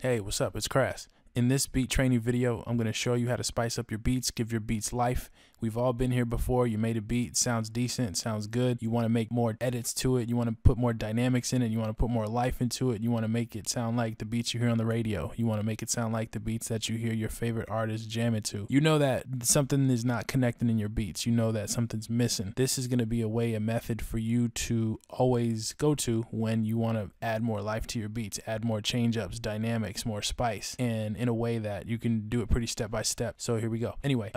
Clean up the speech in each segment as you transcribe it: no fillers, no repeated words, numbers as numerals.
Hey, what's up? It's Crass. In this beat training video, I'm going to show you how to spice up your beats, give your beats life. We've all been here before. You made a beat, sounds decent, sounds good. You want to make more edits to it. You want to put more dynamics in it. You want to put more life into it. You want to make it sound like the beats you hear on the radio. You want to make it sound like the beats that you hear your favorite artists jamming to. You know that something is not connecting in your beats. You know that something's missing. This is going to be a method for you to always go to when you want to add more life to your beats, add more change-ups, dynamics, more spice, and in a way that you can do it pretty step by step. So here we go. Anyway,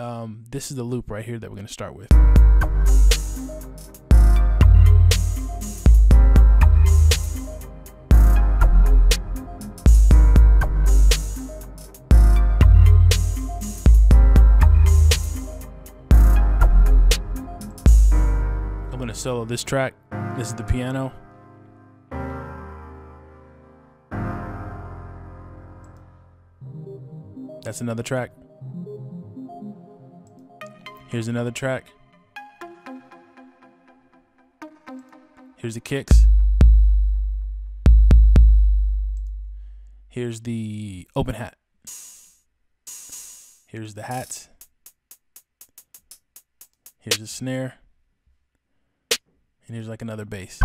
this is the loop right here that we're going to start with. I'm going to solo this track. This is the piano. That's another track. Here's another track. Here's the kicks. Here's the open hat. Here's the hats. Here's the snare. And here's like another bass.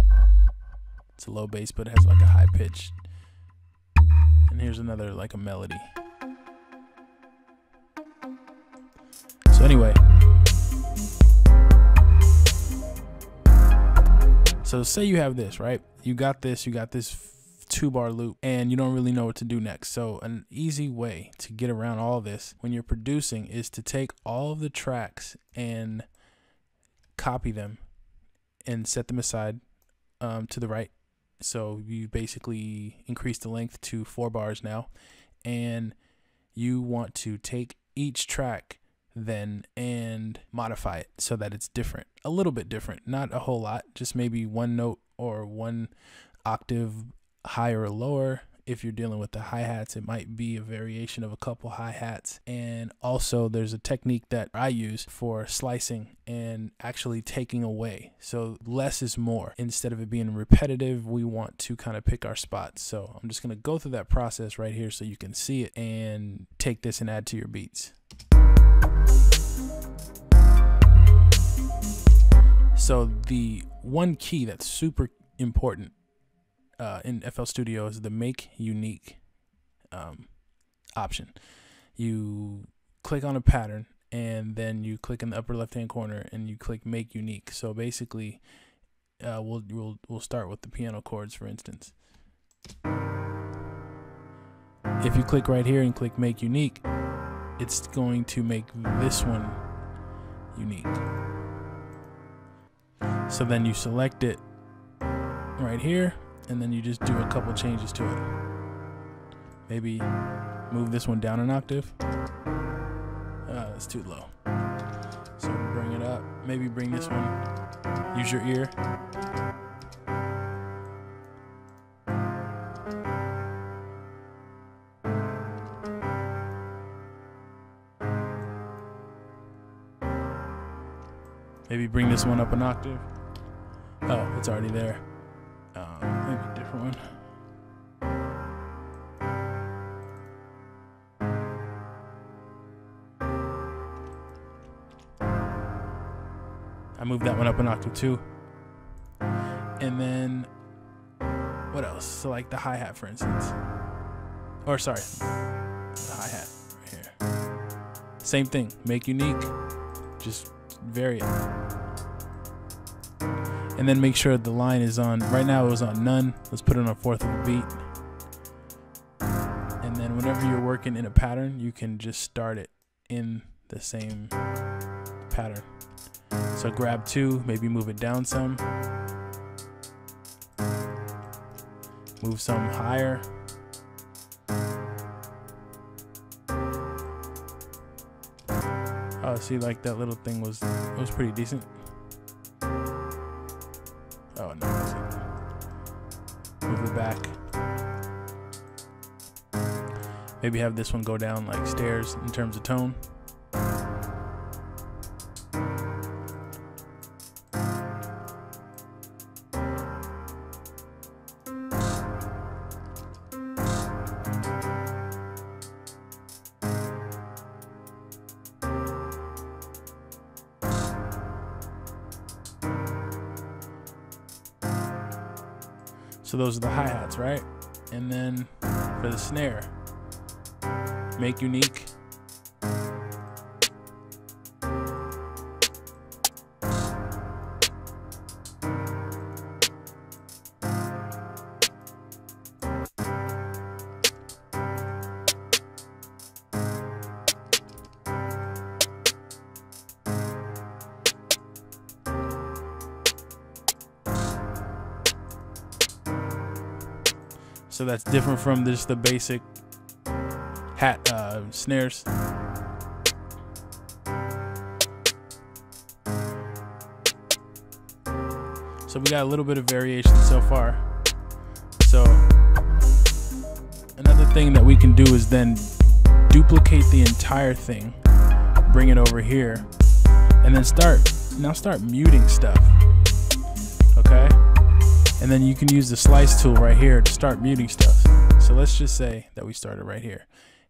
It's a low bass, but it has like a high pitch. And here's another like a melody. So anyway, so say you have this, right? You got this 2-bar loop and you don't really know what to do next. So an easy way to get around all this when you're producing is to take all of the tracks and copy them and set them aside to the right. So you basically increase the length to 4 bars now, and you want to take each track then and modify it so that it's different, a little bit different, not a whole lot, just maybe 1 note or 1 octave higher or lower. If you're dealing with the hi-hats, it might be a variation of a couple hi-hats. And also there's a technique that I use for slicing and actually taking away. So less is more. Instead of it being repetitive, we want to kind of pick our spots. So I'm just going to go through that process right here so you can see it and take this and add to your beats. So the one key that's super important in FL Studio is the Make Unique option. You click on a pattern and then you click in the upper left hand corner and you click Make Unique. So basically we'll start with the piano chords, for instance. If you click right here and click Make Unique, it's going to make this one unique. So then you select it right here, and then you just do a couple changes to it. Maybe move this one down an octave. That's too low. So bring it up. Maybe bring this one. Use your ear. Maybe bring this one up an octave. Oh, it's already there. Maybe a different one. I moved that one up an octave too. And then, what else? So like the hi-hat, for instance. Or sorry, the hi-hat right here. Same thing, make unique, just vary it. And then make sure the line is on, right now it was on none. Let's put it on 1/4 of a beat. And then whenever you're working in a pattern, you can just start it in the same pattern. So grab 2, maybe move it down some. Move some higher. Oh, see, like that little thing was pretty decent. Oh no, that's it. Move it back. Maybe have this one go down like stairs in terms of tone. So those are the hi-hats, right? And then for the snare, make unique. So that's different from just the basic hat snares. So we got a little bit of variation so far. So another thing that we can do is then duplicate the entire thing, bring it over here, and then start muting stuff. Okay? And then you can use the slice tool right here to start muting stuff. So let's just say that we started right here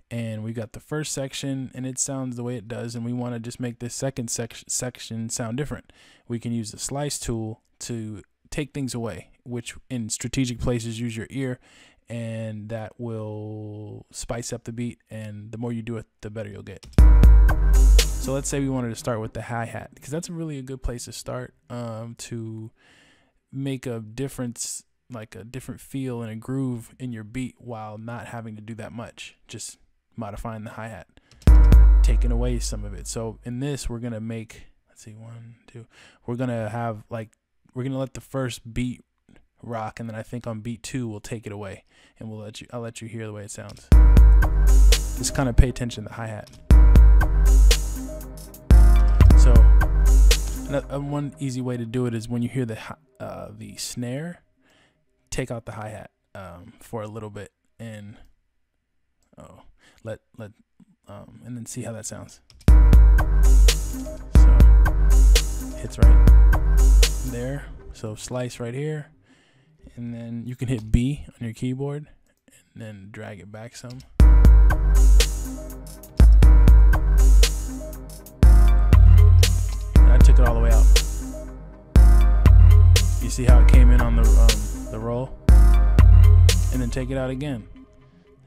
and we got the first section and it sounds the way it does, and we want to just make this second section sound different. We can use the slice tool to take things away, which in strategic places use your ear, and that will spice up the beat, and the more you do it, the better you'll get. So let's say we wanted to start with the hi-hat, because that's really a good place to start to make a difference, like a different feel and a groove in your beat while not having to do that much, just modifying the hi-hat, taking away some of it. So in this, we're gonna make, let's see, 1, 2, we're gonna have like, we're gonna let the first beat rock, and then I think on beat 2 we'll take it away, and I'll let you hear the way it sounds. Just kind of pay attention to the hi-hat. So one easy way to do it is when you hear the snare, take out the hi-hat for a little bit, and and then see how that sounds. So hits right there. So slice right here, and then you can hit B on your keyboard and then drag it back some. And I took it all the way out. You see how it came in on the roll, and then take it out again.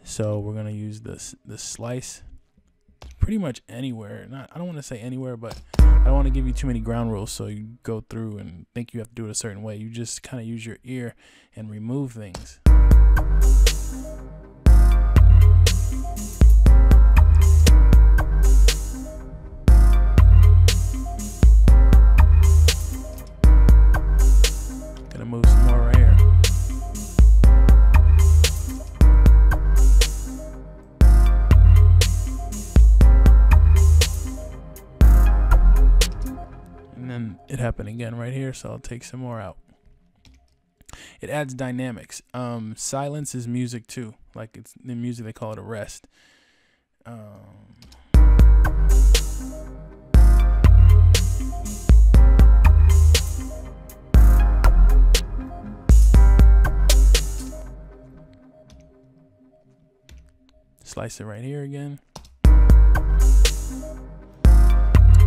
So we're gonna use the slice pretty much anywhere. I don't want to say anywhere, but I don't want to give you too many ground rules so you go through and think you have to do it a certain way. You just kind of use your ear and remove things. Gonna move some more right here. And then it happened again right here, so I'll take some more out. It adds dynamics. Silence is music too. Like, it's in music they call it a rest. Slice it right here again.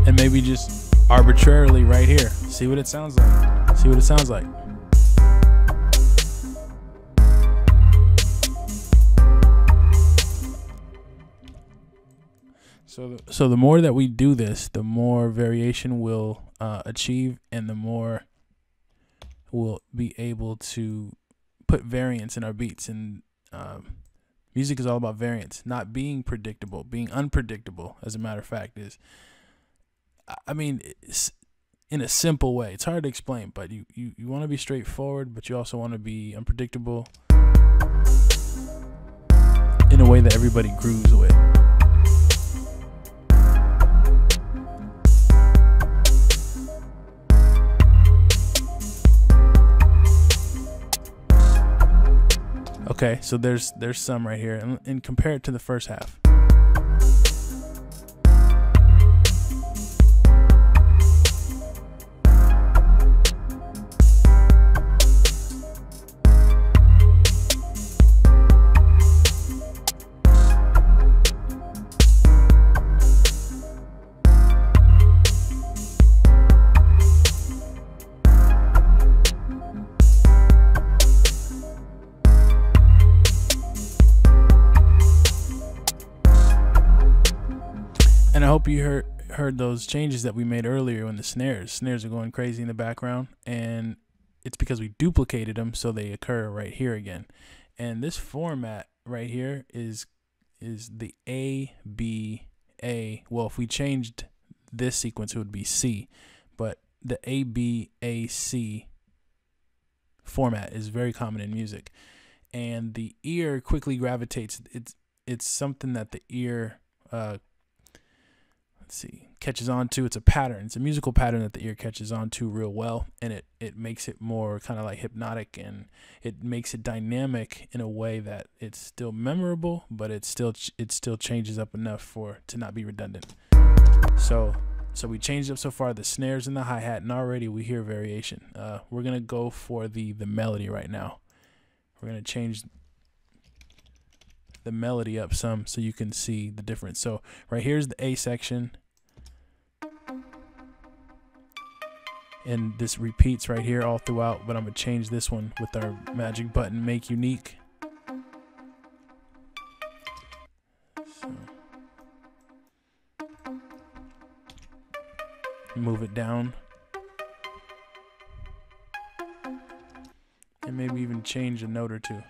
And maybe just arbitrarily right here. See what it sounds like. See what it sounds like. So the more that we do this, the more variation we'll achieve, and the more we'll be able to put variance in our beats. And music is all about variance, not being predictable, being unpredictable. As a matter of fact, I mean, it's in a simple way. It's hard to explain, but you want to be straightforward, but you also want to be unpredictable in a way that everybody grooves with. Okay, so there's some right here, and compare it to the first half. And I hope you heard those changes that we made earlier in the snares. Snares are going crazy in the background, and it's because we duplicated them, so they occur right here again. And this format right here is the A, B, A. Well, if we changed this sequence, it would be C, but the A, B, A, C format is very common in music, and the ear quickly gravitates. It's something that the ear catches on to. It's a pattern. It's a musical pattern that the ear catches on to real well, and it makes it more kind of like hypnotic, and it makes it dynamic in a way that it's still memorable, but it still changes up enough to not be redundant. So we changed up so far the snares and the hi-hat, and already we hear variation. We're gonna go for the melody right now. We're gonna change the melody up some so you can see the difference. So right here's the A section, and this repeats right here all throughout, but I'm gonna change this one with our magic button, make unique. So move it down, and maybe even change a note or two.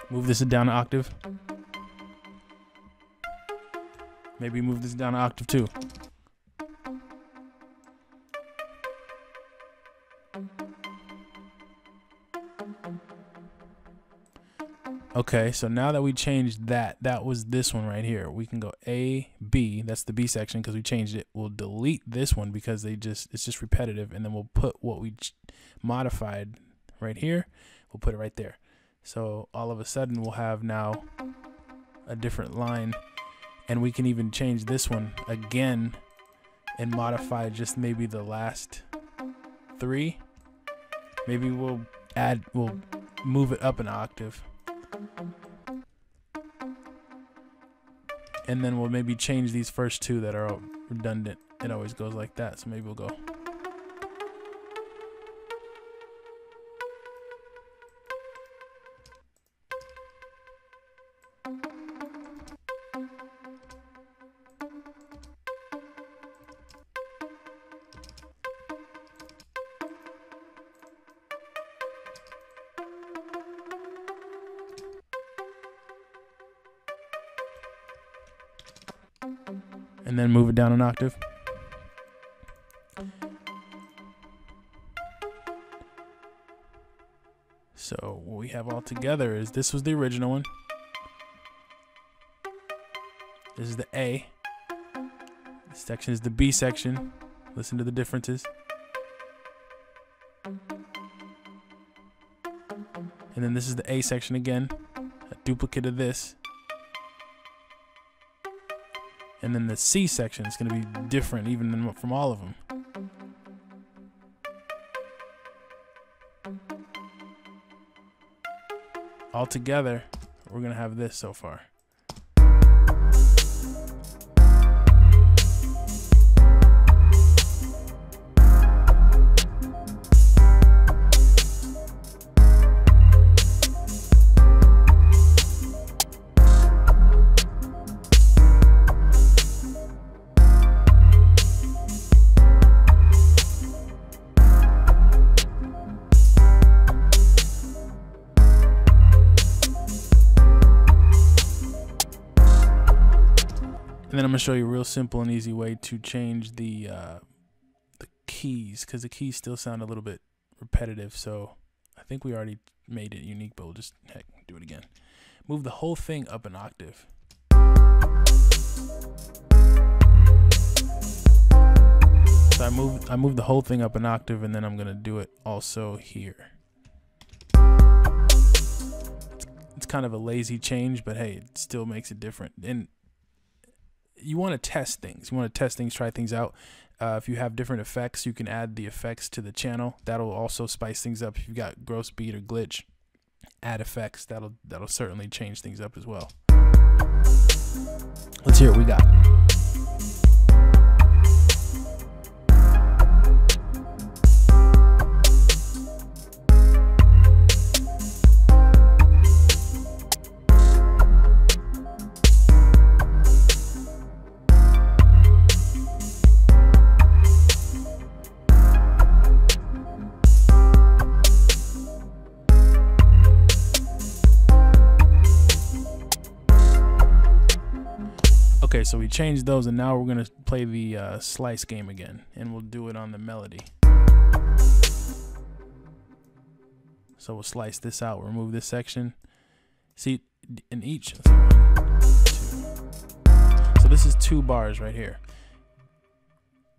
Move this down an octave. Maybe move this down an octave too. Okay, so now that we changed that was this one right here. We can go A, B, that's the B section because we changed it. We'll delete this one because it's just repetitive, and then we'll put what we modified right here. We'll put it right there. So all of a sudden we'll have now a different line, and we can even change this one again and modify just maybe the last three. Maybe we'll move it up an octave, and then we'll maybe change these first two that are redundant. It always goes like that, so maybe we'll go. And then move it down an octave. So what we have all together is this was the original one. This is the A. This section is the B section. Listen to the differences. And then this is the A section again, a duplicate of this. And then the C section is going to be different even from all of them. All together, we're going to have this so far. And then I'm going to show you a real simple and easy way to change the keys, because the keys still sound a little bit repetitive. So I think we already made it unique, but we'll just do it again. Move the whole thing up an octave. So I moved the whole thing up an octave, and then I'm going to do it also here. It's kind of a lazy change, but hey, it still makes it different. And you want to test things. You want to test things, try things out. If you have different effects, you can add the effects to the channel. That'll also spice things up if you've got gross beat or glitch. add effects, that'll certainly change things up as well. Let's hear what we got. Okay, so we changed those, and now we're going to play the slice game again, and we'll do it on the melody. So we'll slice this out, remove this section. See, in each, let's see, 1, 2. So this is 2 bars right here.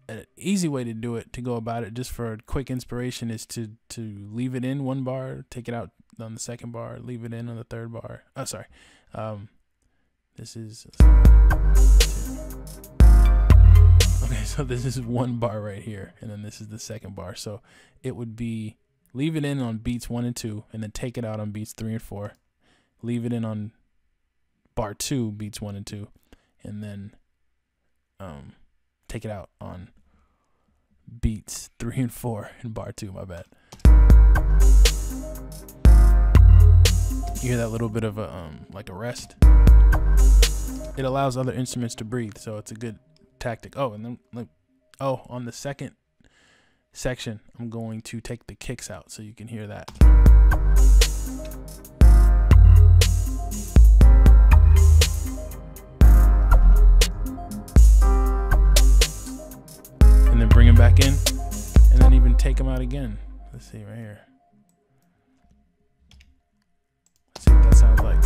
An easy way to do it, to go about it, just for a quick inspiration, is to leave it in 1 bar, take it out on the 2nd bar, leave it in on the 3rd bar. Oh, sorry. This is 2. Okay, so this is 1 bar right here, and then this is the 2nd bar. So it would be leave it in on beats 1 and 2, and then take it out on beats 3 and 4. Leave it in on bar 2, beats 1 and 2, and then take it out on beats 3 and 4 in bar 2. My bad. You hear that little bit of a like a rest. It allows other instruments to breathe, so it's a good tactic. Oh, and then on the 2nd section, I'm going to take the kicks out so you can hear that. And then bring them back in, and then even take them out again. Let's see right here. Let's see what that sounds like.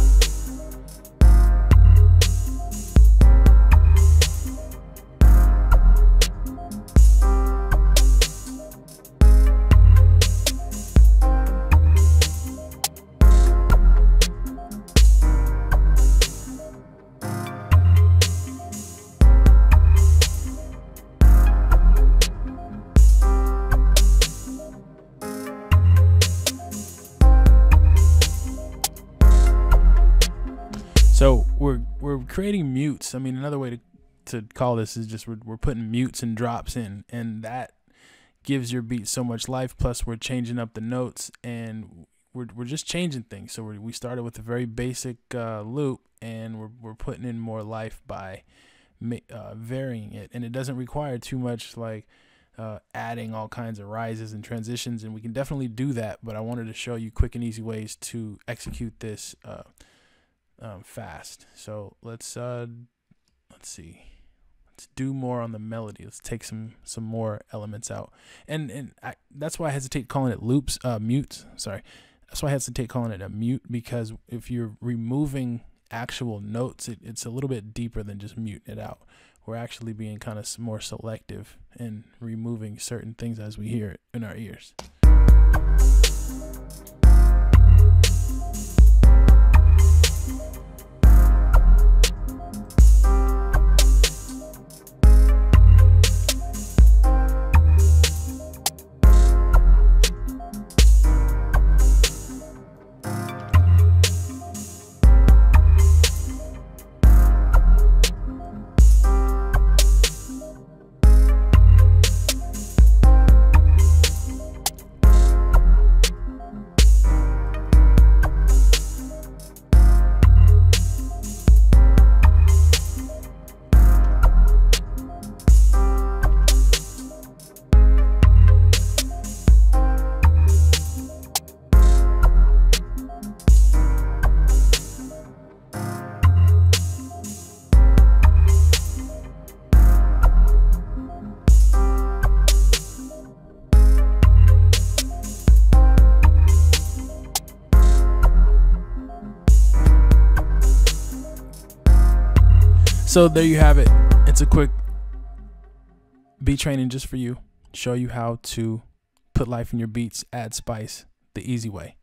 So we're creating mutes. I mean, another way to call this is just we're putting mutes and drops in, and that gives your beat so much life. Plus, we're changing up the notes, and we're just changing things. So we started with a very basic loop, and we're putting in more life by varying it, and it doesn't require too much like adding all kinds of rises and transitions, and we can definitely do that. But I wanted to show you quick and easy ways to execute this fast. So let's see. Let's do more on the melody. Let's take some more elements out, and that's why I hesitate calling it loops, mutes. Sorry, that's why I hesitate calling it a mute, because if you're removing actual notes, it's a little bit deeper than just muting it out. We're actually being kind of more selective and removing certain things as we hear it in our ears. So there you have it. It's a quick beat training just for you. Show you how to put life in your beats, add spice the easy way.